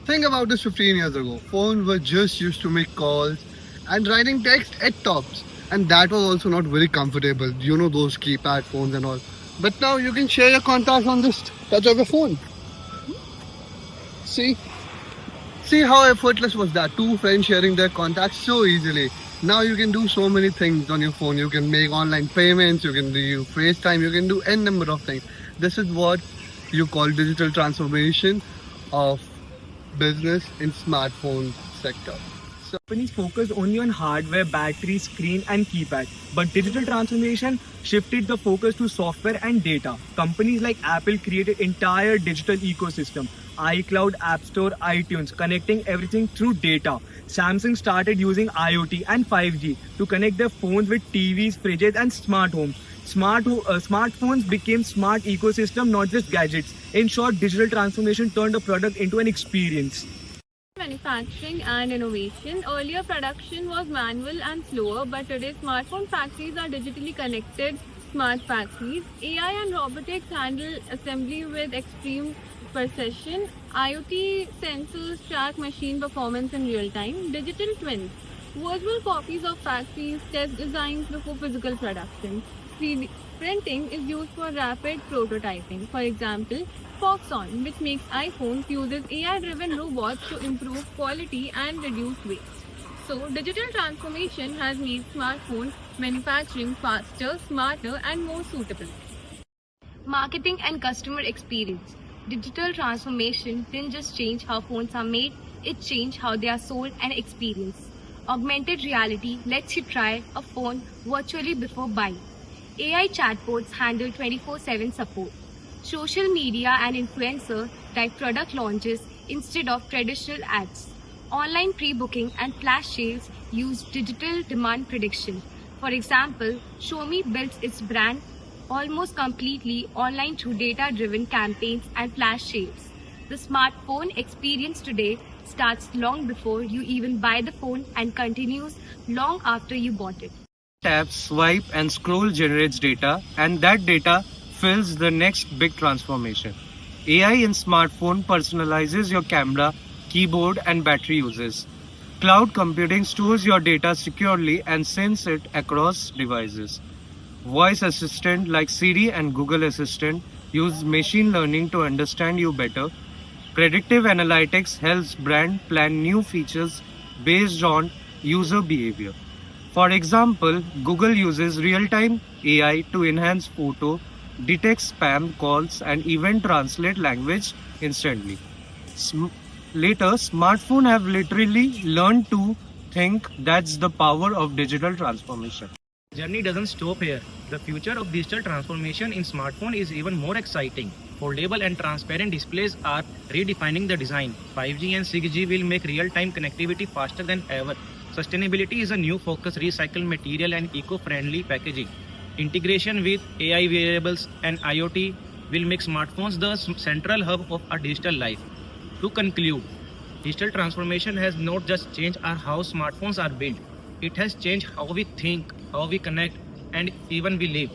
Think about this 15 years ago. Phones were just used to make calls and writing text at tops. And that was also not very comfortable. You know those keypad phones and all. But now you can share your contacts on this touch of your phone. See? See how effortless was that? Two friends sharing their contacts so easily. Now you can do so many things on your phone. You can make online payments, you can do FaceTime, you can do n number of things. This is what you call digital transformation of business in smartphone sector. So Companies focus only on hardware, battery, screen, and keypad. But digital transformation shifted the focus to software and data. Companies like Apple created entire digital ecosystem. iCloud, App Store, iTunes, connecting everything through data. Samsung started using IoT and 5G to connect their phones with TVs, fridges, and smart homes. Smartphones became smart ecosystem, not just gadgets. In short, digital transformation turned a product into an experience. Manufacturing and innovation. Earlier production was manual and slower, but today smartphone factories are digitally connected smart factories. AI and robotics handle assembly with extreme precision. IoT sensors track machine performance in real time. Digital twins. Virtual copies of factories test designs before physical production. 3D printing is used for rapid prototyping. For example, Foxconn, which makes iPhones, uses AI-driven robots to improve quality and reduce waste. So, digital transformation has made smartphone manufacturing faster, smarter, and more suitable. Marketing and customer experience. Digital transformation didn't just change how phones are made, it changed how they are sold and experienced. Augmented reality lets you try a phone virtually before buying. AI chatbots handle 24/7 support. Social media and influencer drive product launches instead of traditional ads. Online pre-booking and flash sales use digital demand prediction. For example, Xiaomi built its brand almost completely online through data-driven campaigns and flash sales. The smartphone experience today starts long before you even buy the phone and continues long after you bought it. Tap, swipe, and scroll generates data, and that data fills the next big transformation. AI in smartphone personalizes your camera, keyboard, and battery uses. Cloud computing stores your data securely and sends it across devices. Voice assistant like Siri and Google Assistant use machine learning to understand you better. Predictive analytics helps brand plan new features based on user behavior. For example, Google uses real-time AI to enhance photo, detect spam calls, and even translate language instantly. Later, smartphones have literally learned to think. That's the power of digital transformation. Journey doesn't stop here. The future of digital transformation in smartphone is even more exciting. Foldable and transparent displays are redefining the design. 5G and 6G will make real-time connectivity faster than ever. Sustainability is a new focus, recycled material and eco-friendly packaging. Integration with AI wearables and IoT will make smartphones the central hub of our digital life. To conclude, digital transformation has not just changed how smartphones are built. It has changed how we think, how we connect, and even we live.